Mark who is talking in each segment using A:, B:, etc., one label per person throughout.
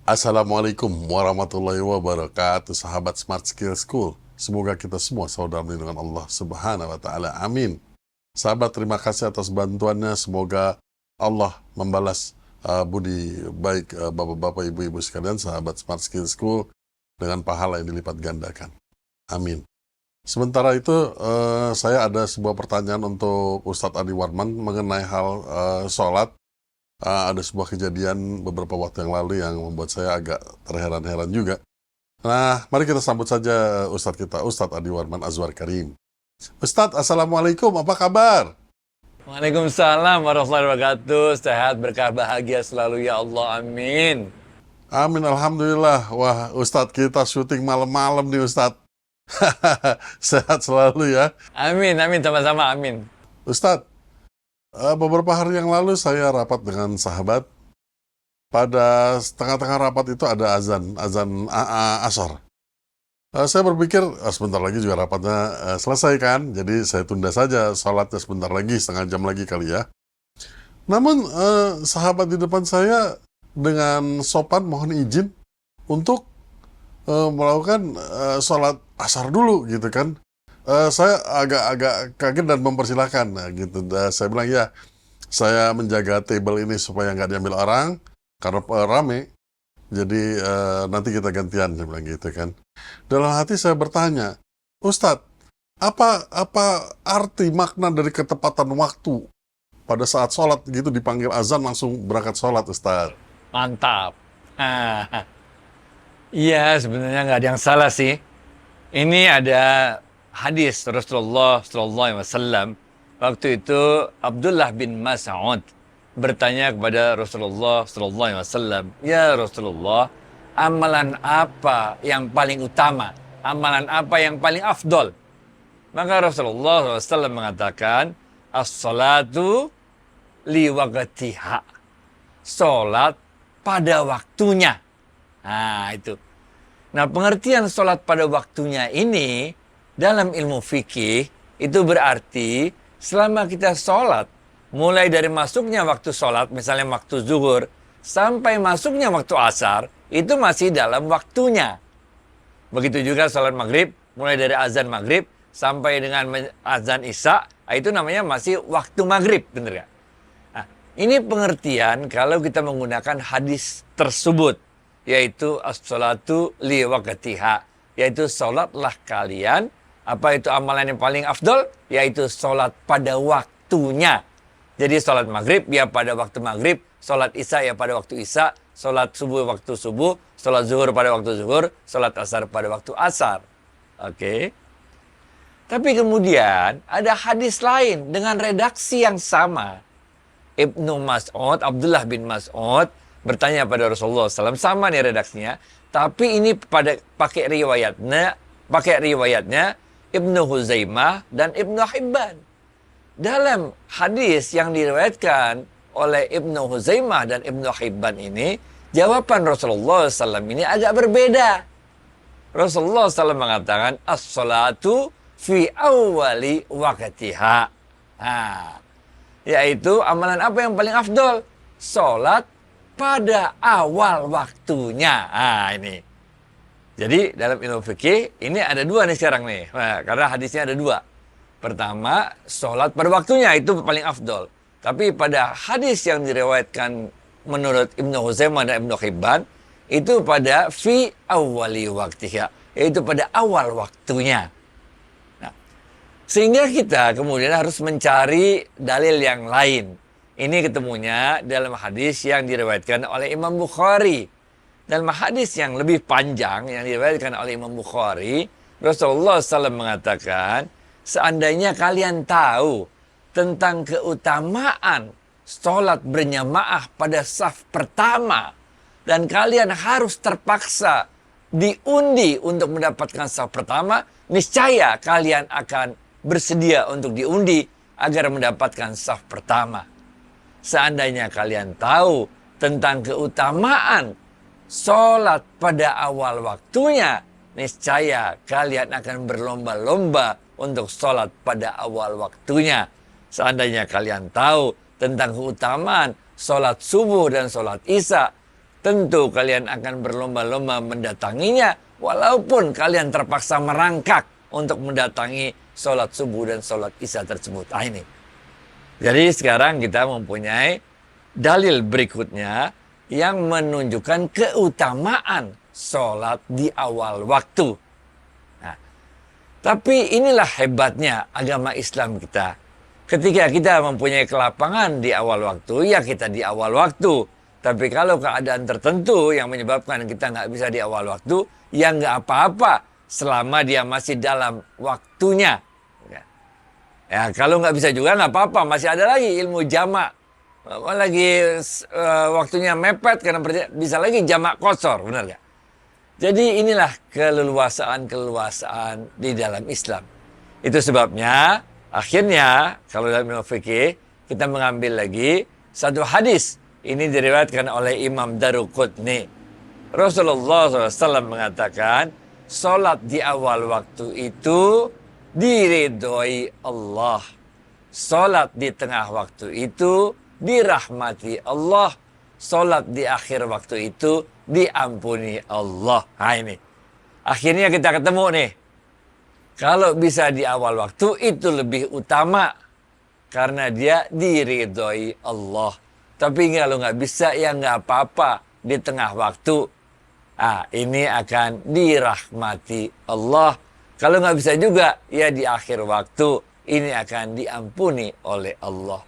A: Assalamualaikum warahmatullahi wabarakatuh, sahabat Smart Skill School. Semoga kita semua selalu dalam lindungan Allah Subhanahu wa Ta'ala. Amin. Sahabat, terima kasih atas bantuannya. Semoga Allah membalas budi baik bapak-bapak, ibu-ibu sekalian, sahabat Smart Skill School, dengan pahala yang dilipat gandakan. Amin. Sementara itu, saya ada sebuah pertanyaan untuk Ustadz Adi Warman mengenai hal sholat. Ada sebuah kejadian beberapa waktu yang lalu yang membuat saya agak terheran-heran juga. Nah, mari kita sambut saja Ustadz kita, Ustadz Adi Warman Azwar Karim. Ustadz, Assalamualaikum, apa kabar?
B: Waalaikumsalam warahmatullahi wabarakatuh. Sehat, berkah, bahagia selalu ya Allah. Amin.
A: Amin, Alhamdulillah. Wah, Ustadz kita syuting malam-malam nih Ustadz. Sehat selalu ya.
B: Amin, amin, sama-sama, amin.
A: Ustadz, beberapa hari yang lalu saya rapat dengan sahabat. Pada tengah-tengah rapat itu ada azan asar. Saya berpikir sebentar lagi juga rapatnya selesai kan, jadi saya tunda saja sholatnya sebentar lagi, setengah jam lagi kali ya. Namun sahabat di depan saya dengan sopan mohon izin untuk melakukan sholat asar dulu gitu kan. Saya agak kaget dan mempersilahkan, nah, gitu. Saya bilang ya, saya menjaga table ini supaya nggak diambil orang karena rame. Jadi nanti kita gantian, saya bilang gitu kan. Dalam hati saya bertanya, Ustadz, apa arti makna dari ketepatan waktu pada saat sholat gitu dipanggil azan langsung berangkat sholat, Ustadz?
B: Mantap. Iya, sebenarnya nggak ada yang salah sih. Ini ada hadis Rasulullah SAW. Waktu itu Abdullah bin Mas'ud bertanya kepada Rasulullah SAW, ya Rasulullah, amalan apa yang paling utama? Amalan apa yang paling afdol? Maka Rasulullah SAW mengatakan, as-salatu li waqtiha. Salat pada waktunya. Nah, itu. Nah, pengertian salat pada waktunya ini dalam ilmu fikih itu berarti selama kita salat, mulai dari masuknya waktu salat, misalnya waktu zuhur, sampai masuknya waktu asar, itu masih dalam waktunya. Begitu juga salat maghrib, mulai dari azan maghrib sampai dengan azan isya, itu namanya masih waktu maghrib, bener gak? Nah, ini pengertian kalau kita menggunakan hadis tersebut, yaitu as-salatu li waqtiha, yaitu salatlah kalian, apa itu amalan yang paling afdol, yaitu salat pada waktunya. Jadi salat maghrib ya pada waktu maghrib, salat isya ya pada waktu isya, salat subuh waktu subuh, salat zuhur pada waktu zuhur, salat asar pada waktu asar. Oke. Tapi kemudian ada hadis lain dengan redaksi yang sama. Ibnu Mas'ud, Abdullah bin Mas'ud bertanya pada Rasulullah SAW, sama nih redaksinya, tapi ini pakai riwayatnya Ibnu Huzaimah dan Ibnu Hibban. Dalam hadis yang diriwayatkan oleh Ibnu Huzaimah dan Ibnu Hibban ini, jawaban Rasulullah SAW ini agak berbeda. Rasulullah SAW mengatakan, as-salatu fi awwali waqtiha. Nah, yaitu amalan apa yang paling afdol? Salat pada awal waktunya. Nah, ini. Jadi dalam ilmu fikih ini ada dua nih sekarang nih. Nah, karena hadisnya ada dua. Pertama, sholat pada waktunya itu paling afdol. Tapi pada hadis yang diriwayatkan menurut Ibnu Huzaimah dan Ibnu Hibban, itu pada fi awwali waktiha, yaitu pada awal waktunya. Nah, sehingga kita kemudian harus mencari dalil yang lain. Ini ketemunya dalam hadis yang diriwayatkan oleh Imam Bukhari. Dalam hadis yang lebih panjang yang diriwayatkan oleh Imam Bukhari, Rasulullah SAW mengatakan, seandainya kalian tahu tentang keutamaan sholat berjamaah pada saf pertama, dan kalian harus terpaksa diundi untuk mendapatkan saf pertama, niscaya kalian akan bersedia untuk diundi agar mendapatkan saf pertama. Seandainya kalian tahu tentang keutamaan sholat pada awal waktunya, niscaya kalian akan berlomba-lomba untuk sholat pada awal waktunya. Seandainya kalian tahu tentang keutamaan sholat subuh dan sholat isya, tentu kalian akan berlomba-lomba mendatanginya, walaupun kalian terpaksa merangkak untuk mendatangi sholat subuh dan sholat isya tersebut. Nah, ini. Jadi sekarang kita mempunyai dalil berikutnya yang menunjukkan keutamaan sholat di awal waktu. Nah, tapi inilah hebatnya agama Islam kita. Ketika kita mempunyai kelapangan di awal waktu, ya kita di awal waktu. Tapi kalau keadaan tertentu yang menyebabkan kita nggak bisa di awal waktu, ya nggak apa-apa selama dia masih dalam waktunya. Ya, kalau nggak bisa juga nggak apa-apa, masih ada lagi ilmu jamak. Lagi waktunya mepet karena bisa lagi jamak qasar, benar nggak? Jadi inilah keleluasaan di dalam Islam. Itu sebabnya akhirnya kalau dalam ilmu fikih kita mengambil lagi satu hadis. Ini diriwayatkan oleh Imam Daruqutni. Rasulullah SAW mengatakan, sholat di awal waktu itu diridhoi Allah. Sholat di tengah waktu itu dirahmati Allah. Sholat di akhir waktu itu diampuni Allah. Nah ini. Akhirnya kita ketemu nih. Kalau bisa di awal waktu itu lebih utama. Karena dia diridhoi Allah. Tapi kalau nggak bisa ya nggak apa-apa di tengah waktu. Ini akan dirahmati Allah. Kalau nggak bisa juga, ya di akhir waktu ini akan diampuni oleh Allah.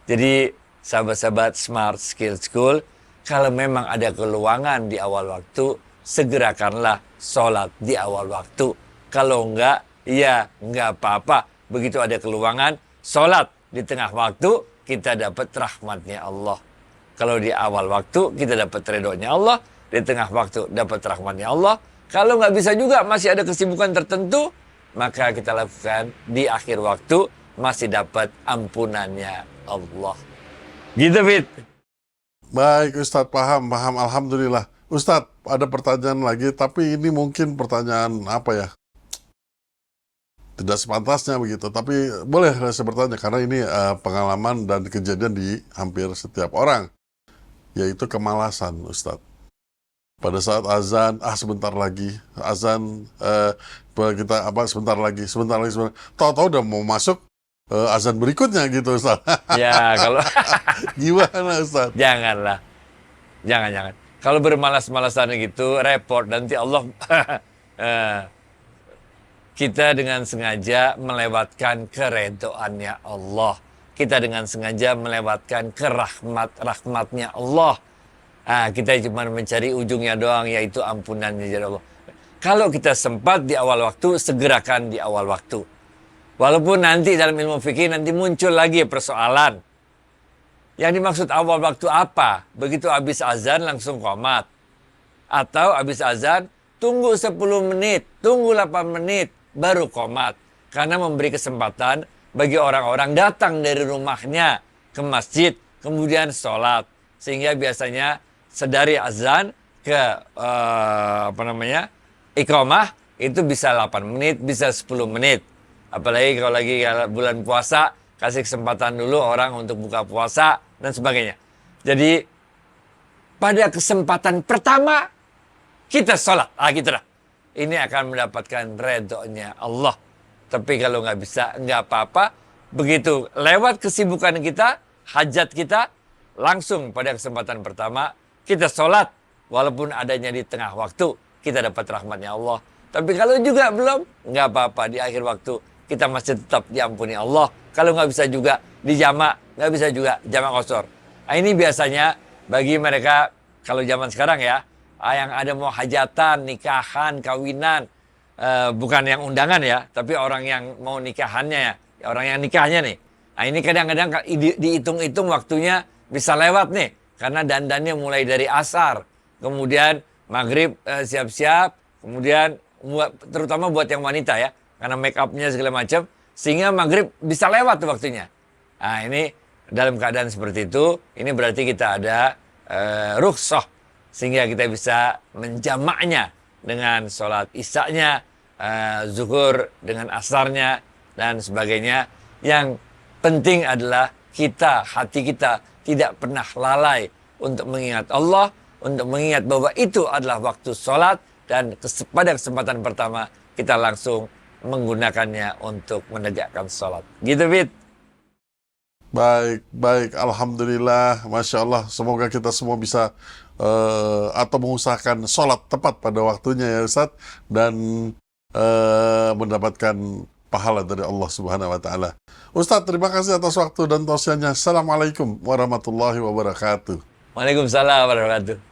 B: Jadi sahabat-sahabat Smart Skill School, kalau memang ada keluangan di awal waktu, segerakanlah sholat di awal waktu. Kalau enggak, ya nggak apa-apa. Begitu ada keluangan, sholat di tengah waktu, kita dapat rahmatnya Allah. Kalau di awal waktu, kita dapat ridhonya Allah. Di tengah waktu, dapat rahmatnya Allah. Kalau nggak bisa juga, masih ada kesibukan tertentu, maka kita lakukan di akhir waktu, masih dapat ampunannya Allah. Gitu, Fit.
A: Baik, Ustadz, paham. Alhamdulillah. Ustadz, ada pertanyaan lagi, tapi ini mungkin pertanyaan apa ya? Tidak sepantasnya begitu, tapi boleh saya bertanya, karena ini pengalaman dan kejadian di hampir setiap orang, yaitu kemalasan, Ustadz. Pada saat azan, sebentar lagi, azan, sebentar lagi. Tahu-tahu udah mau masuk azan berikutnya gitu, Ustaz.
B: Ya, kalau
A: Gimana, Ustaz?
B: janganlah. Jangan. Kalau bermalas-malasan gitu, repot. Nanti Allah kita dengan sengaja melewatkan keredoannya Allah. Kita dengan sengaja melewatkan rahmatnya Allah. Kita cuma mencari ujungnya doang, yaitu ampunannya dari Allah. Kalau kita sempat di awal waktu, segerakan di awal waktu. Walaupun nanti dalam ilmu fikih nanti muncul lagi persoalan. Yang dimaksud awal waktu apa? Begitu habis azan langsung qomat. Atau habis azan, tunggu 10 menit, tunggu 8 menit, baru qomat. Karena memberi kesempatan bagi orang-orang datang dari rumahnya ke masjid, kemudian sholat. Sehingga biasanya sedari azan ke iqamah itu bisa 8 menit, bisa 10 menit. Apalagi kalau lagi bulan puasa, kasih kesempatan dulu orang untuk buka puasa dan sebagainya. Jadi pada kesempatan pertama kita sholat, gitu dah. Ini akan mendapatkan redhonya Allah. Tapi kalau nggak bisa, nggak apa-apa. Begitu lewat kesibukan kita, hajat kita, langsung pada kesempatan pertama kita sholat, walaupun adanya di tengah waktu, kita dapat rahmatnya Allah. Tapi kalau juga belum, nggak apa-apa, di akhir waktu kita masih tetap diampuni Allah. Kalau nggak bisa juga di jamak, nggak bisa juga jamak qasar. Ini biasanya bagi mereka, kalau zaman sekarang ya, yang ada mau hajatan, nikahan, kawinan, bukan yang undangan ya, tapi orang yang mau nikahannya ya, orang yang nikahnya nih. Ini kadang-kadang dihitung-hitung waktunya bisa lewat nih. Karena dandannya mulai dari asar, kemudian maghrib siap-siap, kemudian terutama buat yang wanita ya, karena make upnya segala macam, sehingga maghrib bisa lewat waktunya. Ini dalam keadaan seperti itu, ini berarti kita ada rukhsah, sehingga kita bisa menjamaknya dengan sholat isya'nya, zuhur dengan asarnya, dan sebagainya. Yang penting adalah hati kita tidak pernah lalai untuk mengingat Allah, untuk mengingat bahwa itu adalah waktu sholat, dan pada kesempatan pertama kita langsung menggunakannya untuk menegakkan sholat. Gitu, Fit.
A: Baik, baik. Alhamdulillah. Masya Allah. Semoga kita semua bisa atau mengusahakan sholat tepat pada waktunya ya Ustaz. Dan mendapatkan pahala dari Allah Subhanahu wa Ta'ala. Ustaz, terima kasih atas waktu dan tausiahnya. Assalamualaikum warahmatullahi wabarakatuh.
B: Waalaikumsalam warahmatullahi wabarakatuh.